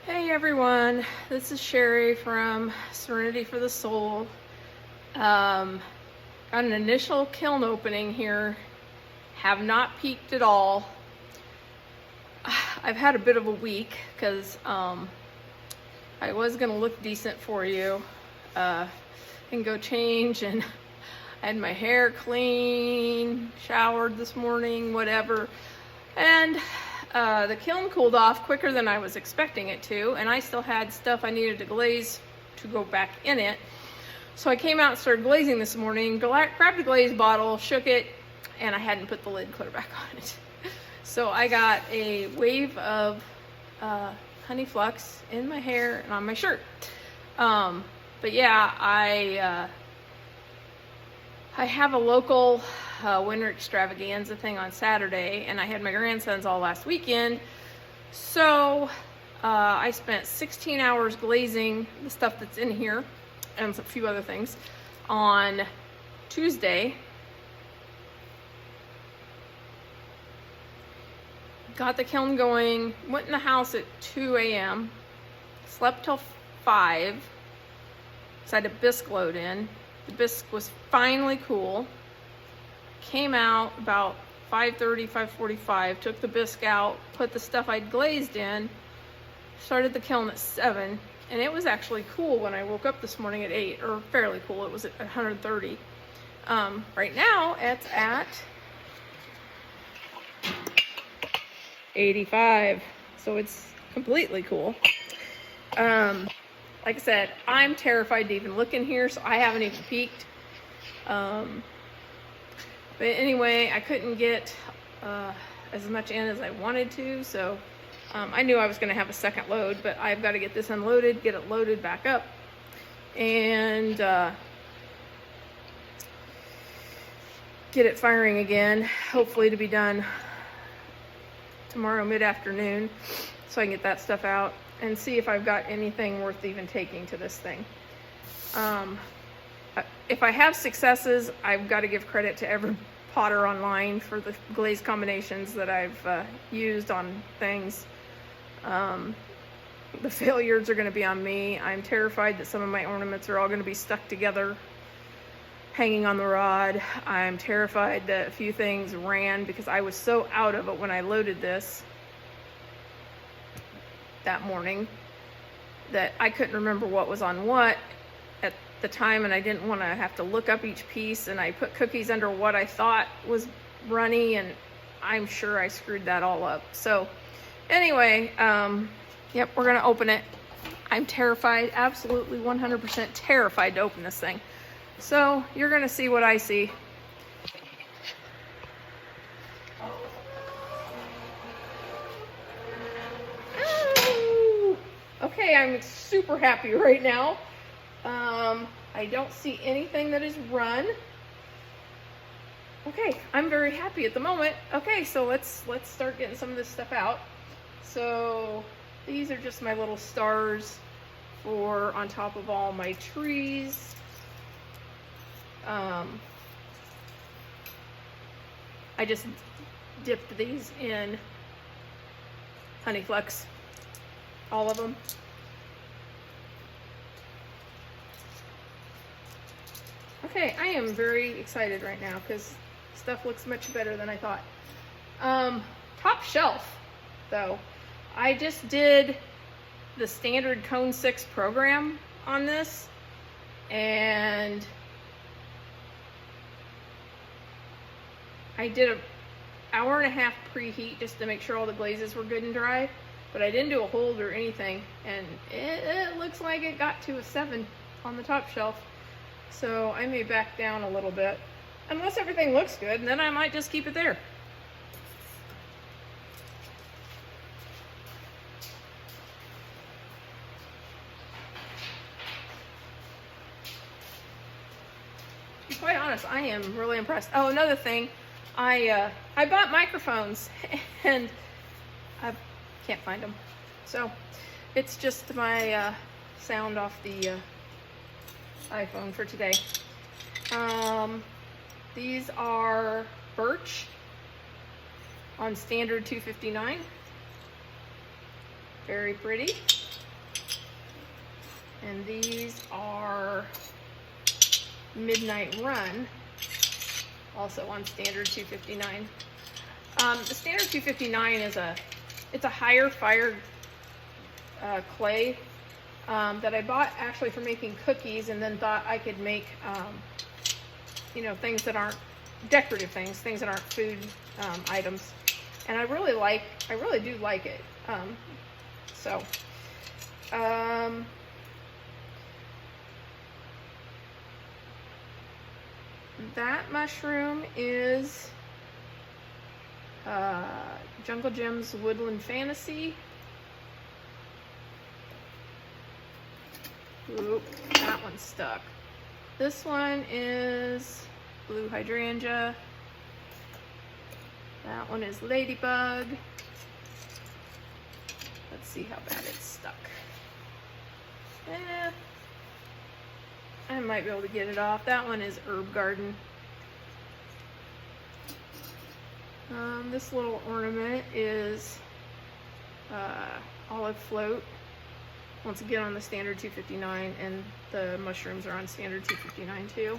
Hey everyone, this is Sherry from Serenity for the Soul. Got an initial kiln opening here. Have not peaked at all. I've had a bit of a week because I was gonna look decent for you and go change, and I had my hair clean, showered this morning, whatever, and the kiln cooled off quicker than I was expecting it to, and I still had stuff I needed to glaze to go back in it. So I came out and started glazing this morning, grabbed a glaze bottle, shook it, and I hadn't put the lid clear back on it. So I got a wave of honey flux in my hair and on my shirt. But yeah, I have a local winter extravaganza thing on Saturday, and I had my grandsons all last weekend. So I spent 16 hours glazing the stuff that's in here and a few other things on Tuesday. Got the kiln going, went in the house at 2 a.m., slept till 5, so I had a bisque load in. The bisque was finally cool. Came out about 5:30, 5:45, took the bisque out, put the stuff I'd glazed in, started the kiln at 7, and it was actually cool when I woke up this morning at 8, or fairly cool. It was at 130. Right now it's at 85, so it's completely cool. Like I said, I'm terrified to even look in here, so I haven't even peeked. But anyway, I couldn't get as much in as I wanted to, so I knew I was going to have a second load, but I've got to get this unloaded, get it loaded back up, and get it firing again, hopefully to be done tomorrow mid-afternoon, so I can get that stuff out and see if I've got anything worth even taking to this thing. If I have successes, I've got to give credit to every potter online for the glaze combinations that I've used on things. The failures are going to be on me. I'm terrified that some of my ornaments are all going to be stuck together, hanging on the rod. I'm terrified that a few things ran because I was so out of it when I loaded this that morning that I couldn't remember what was on what at the time, and I didn't want to have to look up each piece, and I put cookies under what I thought was runny, and I'm sure I screwed that all up. So anyway, yep, we're gonna open it. I'm terrified, absolutely 100% terrified to open this thing. So you're gonna see what I see. Okay, I'm super happy right now. I don't see anything that is run. Okay, I'm very happy at the moment. Okay, so let's start getting some of this stuff out. So these are just my little stars for on top of all my trees. I just dipped these in honey flux, all of them. Okay, I am very excited right now because stuff looks much better than I thought. Top shelf, though. I just did the standard Cone 6 program on this, and I did an hour and a half preheat just to make sure all the glazes were good and dry, but I didn't do a hold or anything, and it looks like it got to a 7 on the top shelf. So I may back down a little bit, unless everything looks good, and then I might just keep it there. To be quite honest, I am really impressed. Oh, another thing, I bought microphones, and I can't find them. So it's just my sound off the iPhone for today. These are birch on standard 259. Very pretty. And these are Midnight Run, also on standard 259. The standard 259 is it's a higher fire clay that I bought actually for making cookies, and then thought I could make, you know, things that aren't decorative things that aren't food items. And I really do like it. That mushroom is Jungle Gems Woodland Fantasy. Oop, that one's stuck. This one is Blue Hydrangea. That one is Ladybug. Let's see how bad it's stuck. I might be able to get it off. That one is Herb Garden. This little ornament is Olive Float. Once again on the standard 259, and the mushrooms are on standard 259 too.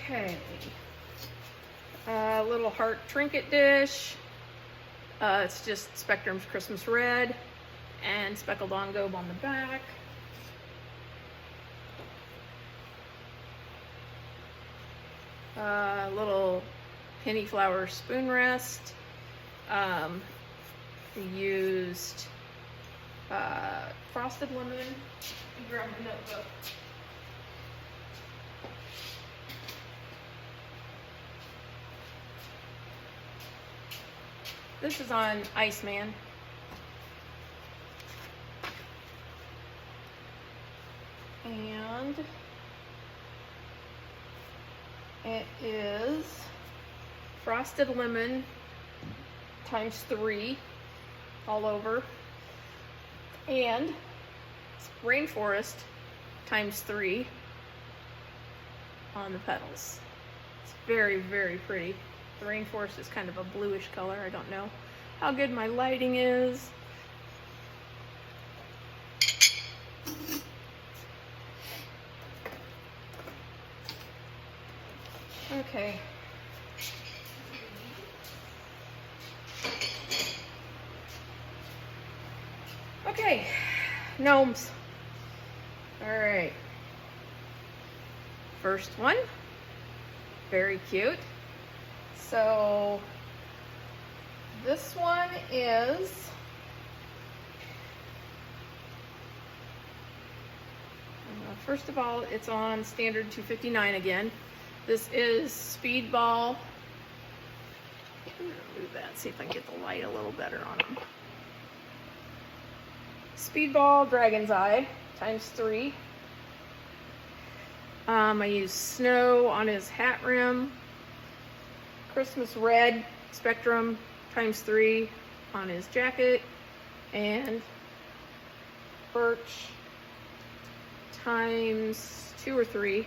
Okay, little heart trinket dish. It's just Spectrum's Christmas Red and speckled engobe on the back. Little penny flower spoon rest. We used frosted lemon. Grab a notebook. This is on Iceman. And it is frosted lemon ×3 all over, and it's rainforest ×3 on the petals. It's very, very pretty. The rainforest is kind of a bluish color. I don't know how good my lighting is. Okay. Okay, gnomes. All right. First one, very cute. So this one is first of all, it's on standard 259 again. This is Speedball. I'm gonna move that, see if I can get the light a little better on them. Speedball Dragon's Eye ×3. I used snow on his hat rim. Christmas Red Spectrum ×3 on his jacket, and birch ×2 or 3,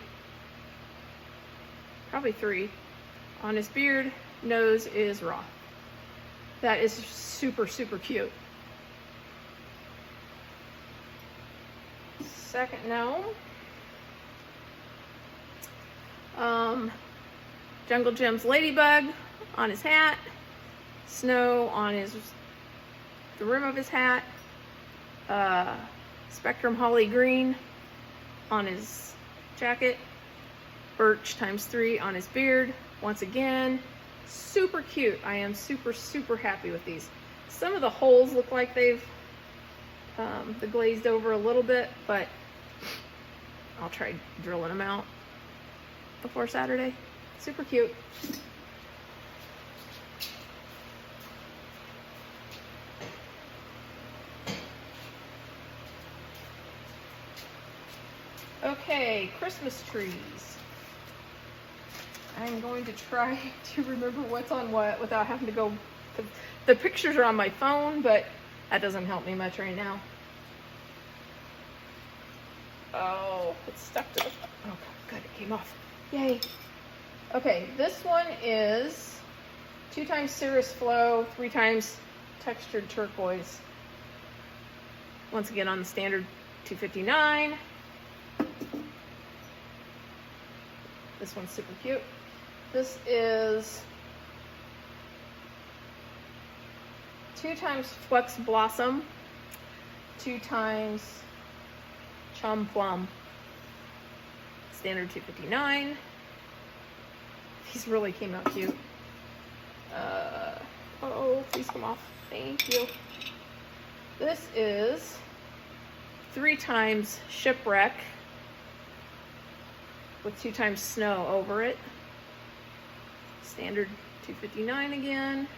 probably 3, on his beard. Nose is raw. That is super, super cute. Second gnome. Jungle Gems Ladybug on his hat, snow on the rim of his hat, Spectrum Holly Green on his jacket, birch ×3 on his beard. Once again, super cute. I am super, super happy with these. Some of the holes look like they've the glazed over a little bit, but I'll try drilling them out before Saturday. Super cute. Okay, Christmas trees. I'm going to try to remember what's on what without having to go. The pictures are on my phone, but that doesn't help me much right now. Oh, it's stuck to the, oh good, it came off. Yay. Okay, this one is 2 times Cirrus Flow, 3 times textured turquoise. Once again on the standard 259. This one's super cute. This is 2 times Flex Blossom, 2 times Chum Plum. Standard 259. These really came out cute. Oh, please come off. Thank you. This is 3 times Shipwreck with 2 times Snow over it. Standard 259 again.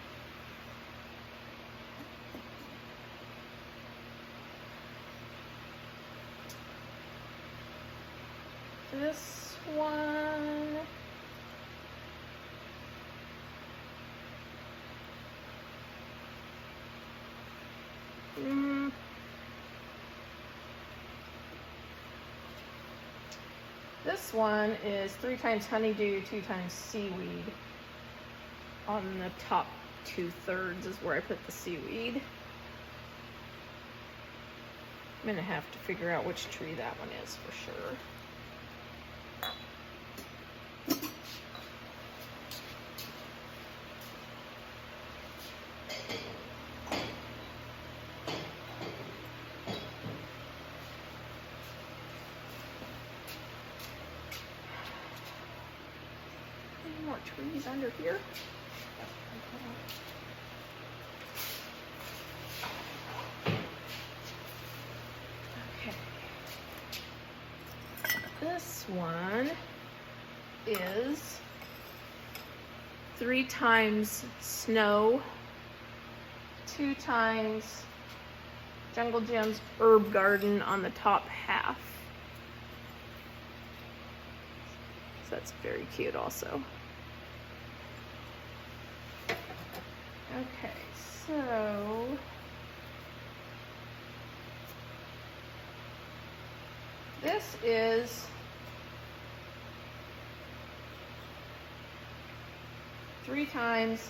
This one, this one is 3 times Honeydew, 2 times Seaweed. On the top 2/3 is where I put the seaweed. I'm gonna have to figure out which tree that one is for sure. Any more trees under here? Okay. This one is 3 times Snow, 2 times Jungle Gems Herb Garden on the top half. So that's very cute also. Okay, so this is 3 times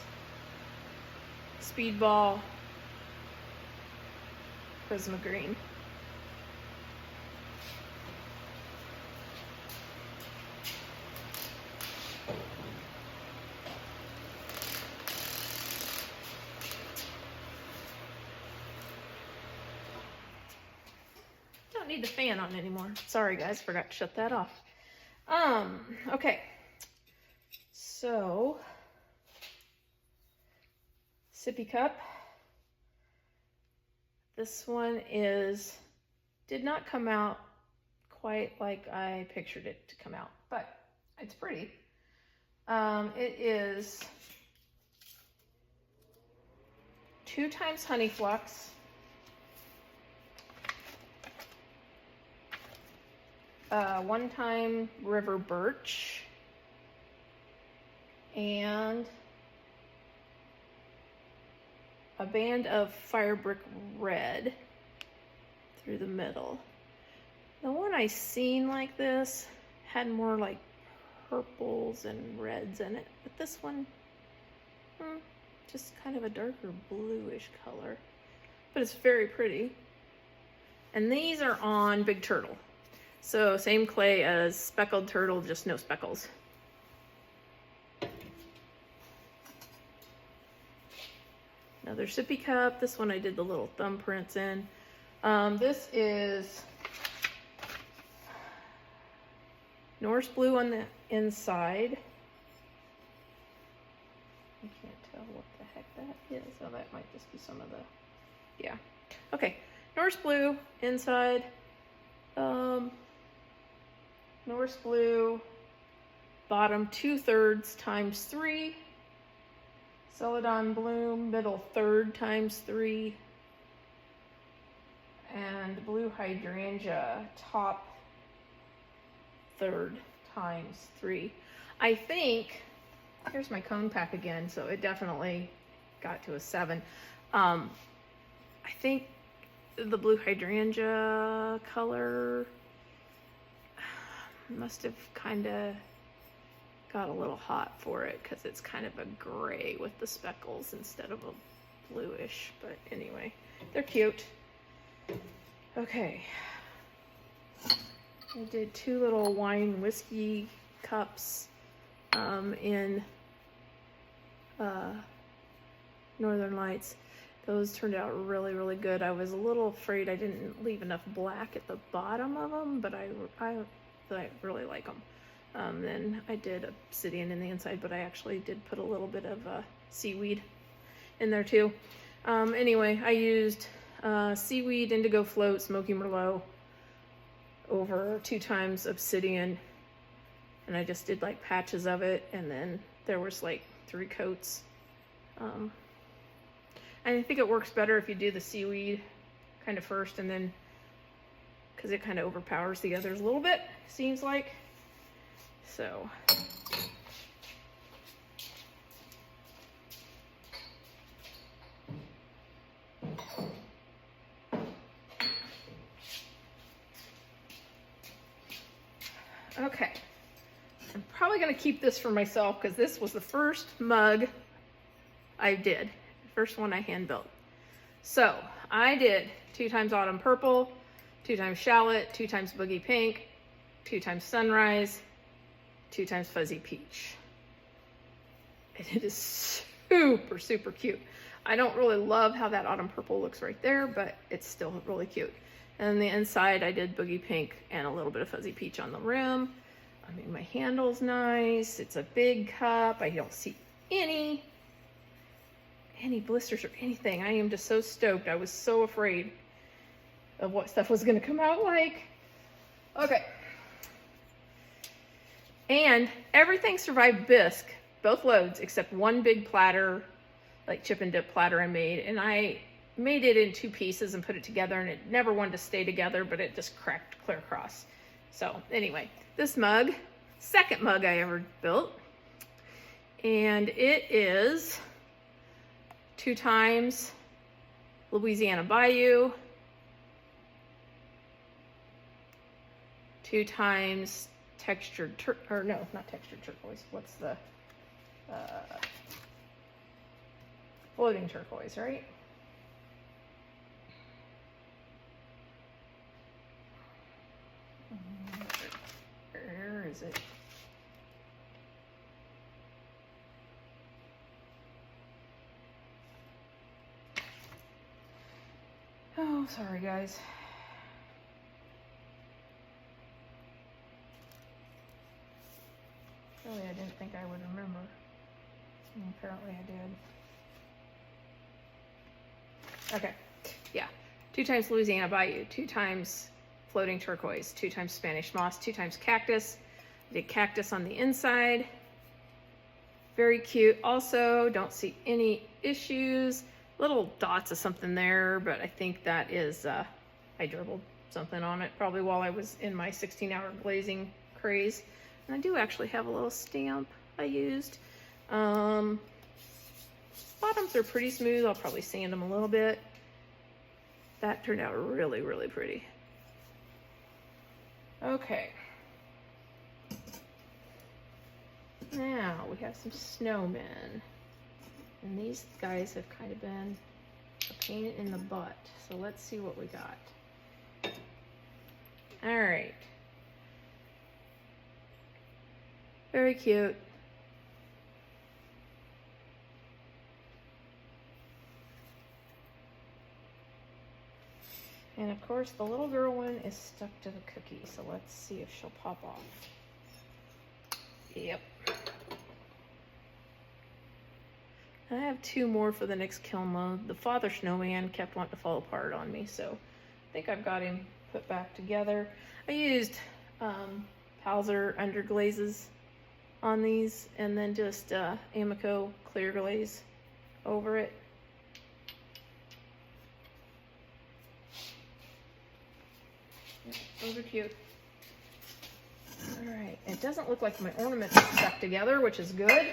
Speedball Prisma Green. Don't need the fan on anymore. Sorry guys, forgot to shut that off. Okay. So sippy cup. This one did not come out quite like I pictured it to come out, but it's pretty. It is 2 times Honey Flux, 1 time River Birch, and a band of Firebrick Red through the middle. The one I seen like this had more like purples and reds in it, but this one, just kind of a darker bluish color, but it's very pretty. And these are on Big Turtle. So same clay as Speckled Turtle, just no speckles. Another sippy cup. This one I did the little thumbprints in. This is Norse blue on the inside. I can't tell what the heck that is. So that might just be some of the, yeah. Okay, Norse blue inside. Norse blue bottom 2/3 times 3. Celadon Bloom, middle 1/3 times 3, and blue hydrangea, top 1/3 times 3. I think, here's my cone pack again, so it definitely got to a 7. I think the blue hydrangea color Must have kind of got a little hot for it because it's kind of a gray with the speckles instead of a bluish. But anyway, they're cute. Okay. I did 2 little wine whiskey cups in Northern Lights. Those turned out really, really good. I was a little afraid I didn't leave enough black at the bottom of them, but I really like them. Then I did obsidian in the inside, but I actually did put a little bit of seaweed in there too. Anyway, I used seaweed, indigo float, smoky merlot over 2 times obsidian, and I just did like patches of it, and then there was like 3 coats. And I think it works better if you do the seaweed kind of first, and then, because it kind of overpowers the others a little bit, seems like. So. Okay. I'm probably going to keep this for myself because this was the first mug I did. First one I hand built. So I did 2 times autumn purple, 2 times shallot, 2 times boogie pink, 2 times sunrise, 2 times fuzzy peach. And it is super, super cute. I don't really love how that autumn purple looks right there, but it's still really cute. And on the inside, I did boogie pink and a little bit of fuzzy peach on the rim. I mean, my handle's nice. It's a big cup. I don't see any blisters or anything. I am just so stoked. I was so afraid of what stuff was going to come out like. Okay. And everything survived bisque, both loads, except 1 big platter, like chip and dip platter I made. And I made it in 2 pieces and put it together, and it never wanted to stay together, but it just cracked clear across. So anyway, this mug, second mug I ever built, and it is 2 times Louisiana Bayou, 2 times textured not textured turquoise. What's the floating turquoise, right? Where is it? Oh, sorry guys. Really, I didn't think I would remember. And apparently I did. Okay, yeah. 2 times Louisiana Bayou, 2 times floating turquoise, 2 times Spanish moss, 2 times cactus. I did cactus on the inside. Very cute. Also, don't see any issues. Little dots of something there, but I think that is, I dribbled something on it probably while I was in my 16-hour glazing craze. And I do actually have a little stamp I used. Bottoms are pretty smooth. I'll probably sand them a little bit. That turned out really, really pretty. Okay. Now we have some snowmen. And these guys have kind of been a pain in the butt. So let's see what we got. All right. Very cute. And of course, the little girl one is stuck to the cookie. So let's see if she'll pop off. Yep. I have 2 more for the next kiln load. The father snowman kept wanting to fall apart on me, so I think I've got him put back together. I used Palzer underglazes on these, and then just Amico clear glaze over it. Yep, those are cute. All right, it doesn't look like my ornaments are stuck together, which is good.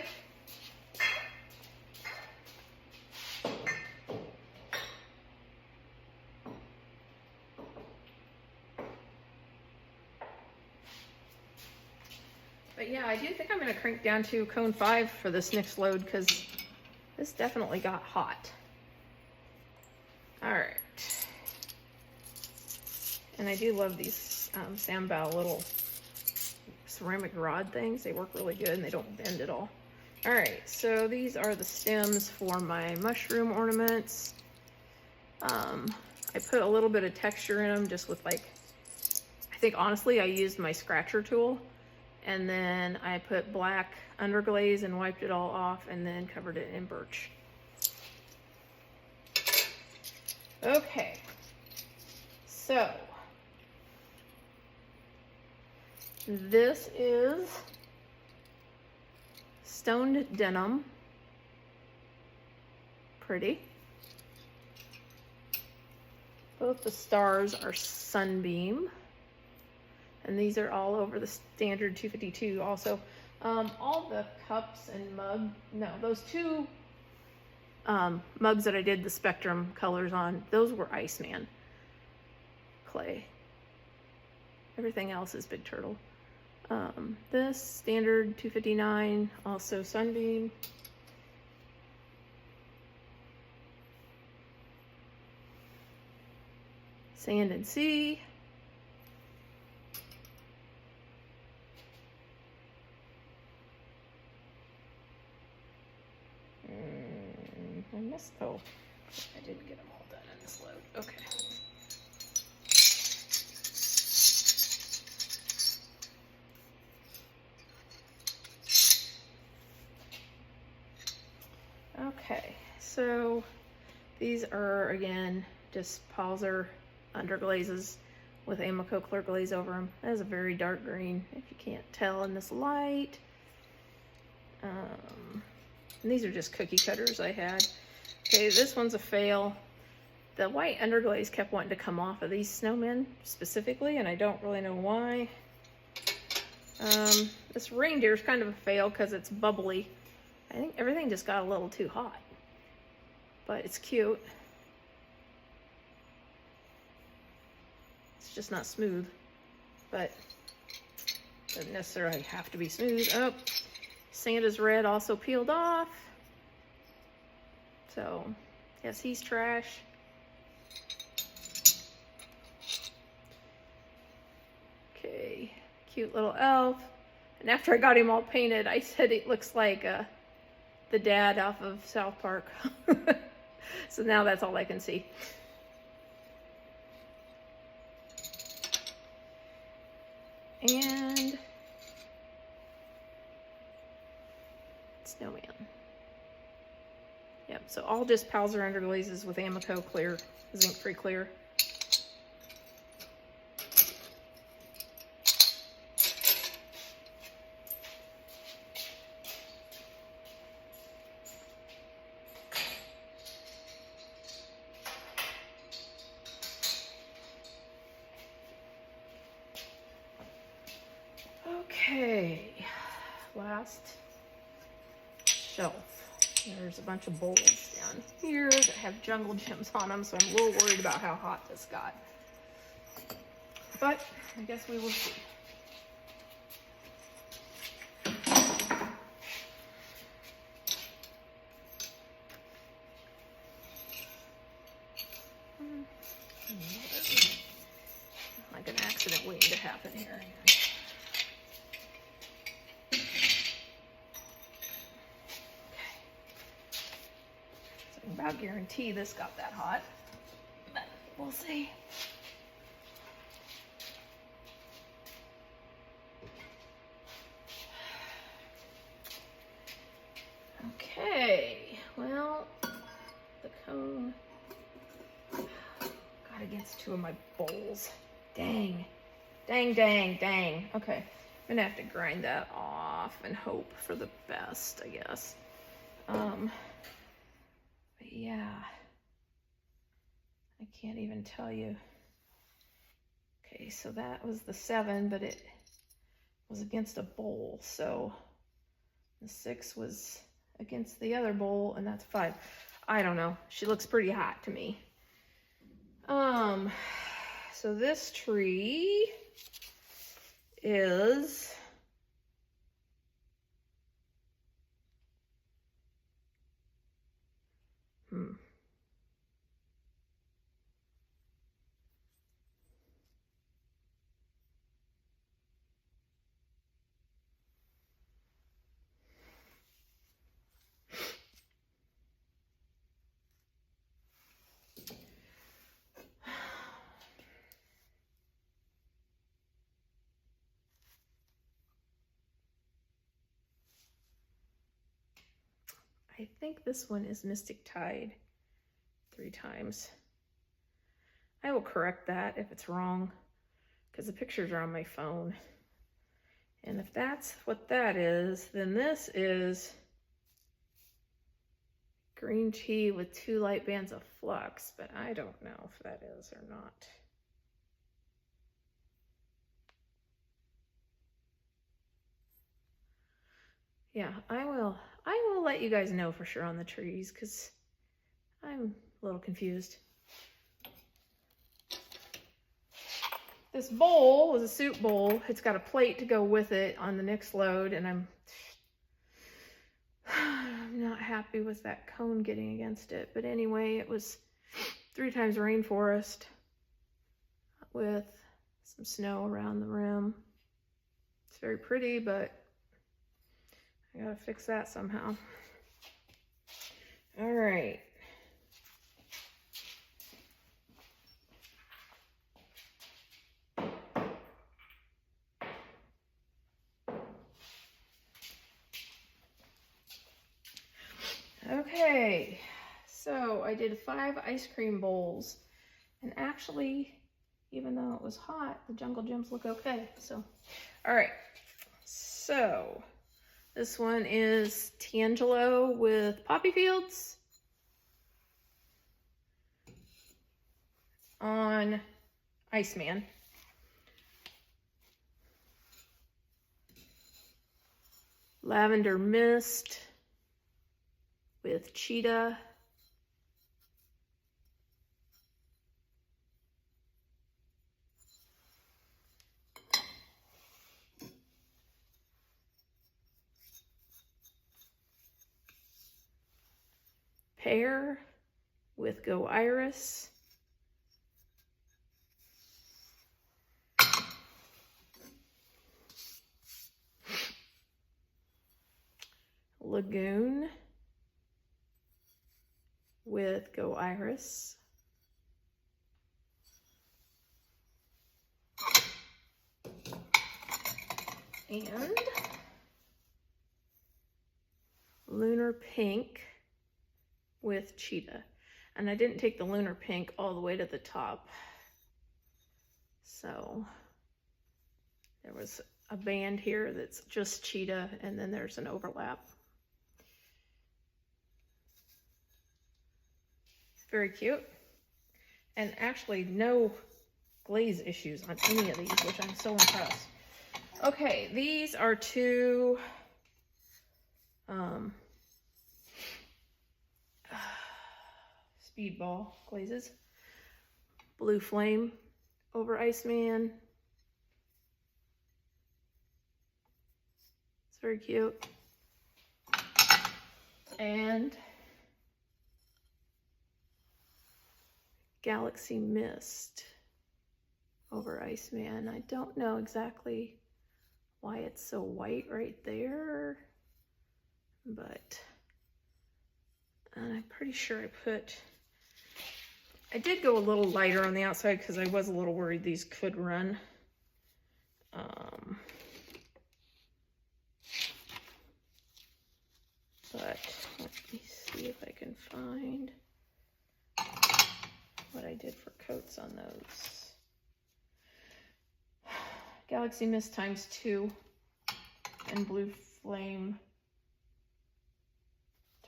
But yeah, I do think I'm gonna crank down to cone 5 for this next load because this definitely got hot. All right. And I do love these Sambal little ceramic rod things. They work really good and they don't bend at all. All right, so these are the stems for my mushroom ornaments. I put a little bit of texture in them just with like, I think honestly I used my scratcher tool, and then I put black underglaze and wiped it all off and then covered it in birch. Okay, so this is stoned denim. Pretty. Both the stars are sunbeam. And these are all over the standard 252 also. All the cups and those two mugs that I did the spectrum colors on, those were Iceman clay. Everything else is Big Turtle. This standard 259, also sunbeam. Sand and sea. I missed, oh, I didn't get them all done in this load. Okay. Okay, so these are, again, just Palzer underglazes with Amaco clear glaze over them. That is a very dark green, if you can't tell in this light. And these are just cookie cutters I had. Okay, this one's a fail. The white underglaze kept wanting to come off of these snowmen specifically, and I don't really know why. This reindeer is kind of a fail because it's bubbly. I think everything just got a little too hot, but it's cute. It's just not smooth, but doesn't necessarily have to be smooth. Oh, Santa's red also peeled off. So, yes, he's trash. Okay, cute little elf. And after I got him all painted, I said it looks like the dad off of South Park. So now that's all I can see. And Snowman. Yep, so all just Palzer underglazes with Amaco clear, zinc-free clear. Okay, last shelf. There's a bunch of bowls down here that have jungle gems on them, so I'm a little worried about how hot this got. But I guess we will see. Like an accident waiting to happen here. About guarantee this got that hot, but we'll see. Okay, well, the cone got against two of my bowls. Dang, dang, dang, dang. Okay, I'm gonna have to grind that off and hope for the best, I guess. Yeah, I can't even tell you. Okay, so that was the 7, but it was against a bowl. So the 6 was against the other bowl, and that's 5. I don't know. She looks pretty hot to me. So this tree is I think this one is Mystic Tide 3 times. I will correct that if it's wrong, because the pictures are on my phone. And if that's what that is, then this is green tea with 2 light bands of flux, but I don't know if that is or not. Yeah, I will let you guys know for sure on the trees, because I'm a little confused. This bowl was a soup bowl. It's got a plate to go with it on the next load, and I'm not happy with that cone getting against it. But anyway, it was 3 times rainforest with some snow around the rim. It's very pretty, but I gotta fix that somehow. All right. Okay, so I did 5 ice cream bowls, and actually, even though it was hot, the jungle gems look okay. So, all right, so this one is Tangelo with poppy fields on Iceman. Lavender Mist with cheetah. Pear with Go Iris. Lagoon with Go Iris. And Lunar Pink with cheetah. And I didn't take the Lunar Pink all the way to the top. So there was a band here that's just cheetah, and then there's an overlap. Very cute. And actually no glaze issues on any of these, which I'm so impressed. Okay, these are 2 speedball glazes. Blue Flame over Iceman. It's very cute. And Galaxy Mist over Iceman. I don't know exactly why it's so white right there, but I'm pretty sure I did go a little lighter on the outside because I was a little worried these could run. But let me see if I can find what I did for coats on those. Galaxy Mist ×2 and Blue Flame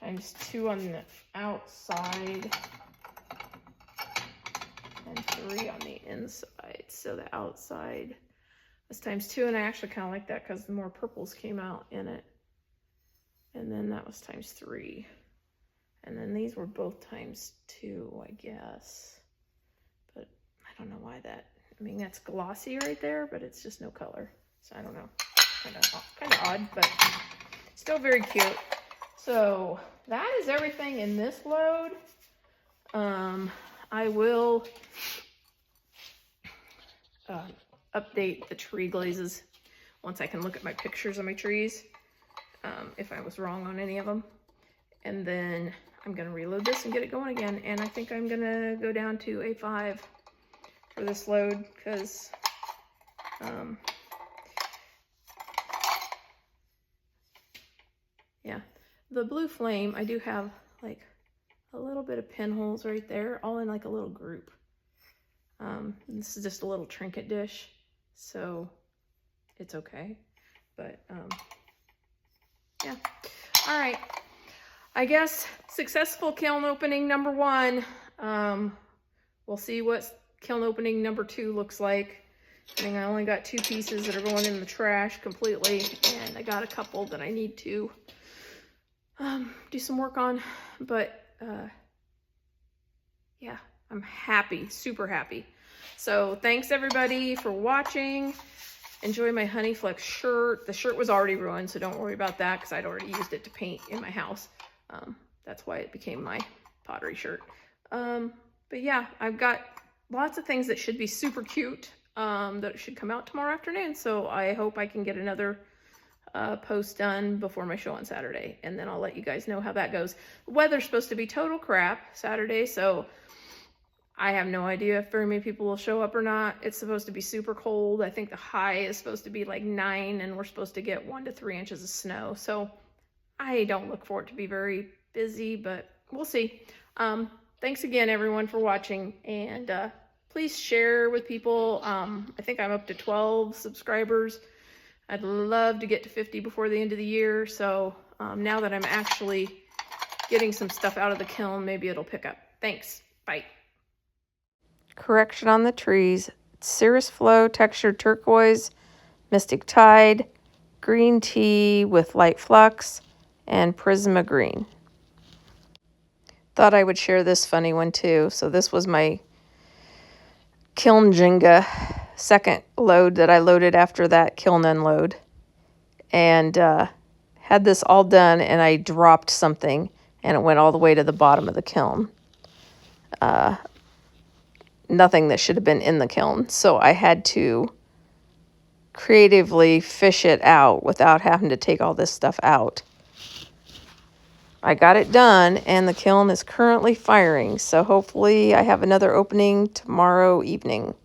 ×2 on the outside and 3 on the inside. So the outside was ×2, and I actually kind of like that because the more purples came out in it. And then that was ×3. And then these were both ×2, I guess. But I don't know why that, I mean, that's glossy right there, but it's just no color. So I don't know, kind of odd, but still very cute. So that is everything in this load. I will update the tree glazes once I can look at my pictures of my trees, if I was wrong on any of them. And then I'm gonna reload this and get it going again. And I think I'm gonna go down to A5 for this load, because yeah, the blue flame, I do have like a little bit of pinholes right there, all in like a little group. This is just a little trinket dish, so it's okay. But yeah. All right. I guess successful kiln opening number 1. We'll see what kiln opening number 2 looks like. I think I only got 2 pieces that are going in the trash completely, and I got a couple that I need to do some work on. But yeah, I'm happy, super happy. So thanks everybody for watching. Enjoy my Honey Flex shirt. The shirt was already ruined, so don't worry about that because I'd already used it to paint in my house. That's why it became my pottery shirt. But yeah, I've got lots of things that should be super cute that should come out tomorrow afternoon. So I hope I can get another post done before my show on Saturday, and then I'll let you guys know how that goes. The weather's supposed to be total crap Saturday, so I have no idea if very many people will show up or not. It's supposed to be super cold. I think the high is supposed to be like 9, and we're supposed to get 1 to 3 inches of snow. So I don't look for it to be very busy, but we'll see. Thanks again, everyone, for watching, and please share with people. I think I'm up to 12 subscribers. I'd love to get to 50 before the end of the year. So now that I'm actually getting some stuff out of the kiln, maybe it'll pick up. Thanks. Bye. Correction on the trees. Cirrus Flow Textured Turquoise, Mystic Tide, Green Tea with Light Flux, and Prisma Green. Thought I would share this funny one too. So this was my kiln Jenga second load that I loaded after that kiln unload. And had this all done, and I dropped something, and it went all the way to the bottom of the kiln. Nothing that should have been in the kiln. So I had to creatively fish it out without having to take all this stuff out. I got it done, and the kiln is currently firing. So hopefully I have another opening tomorrow evening.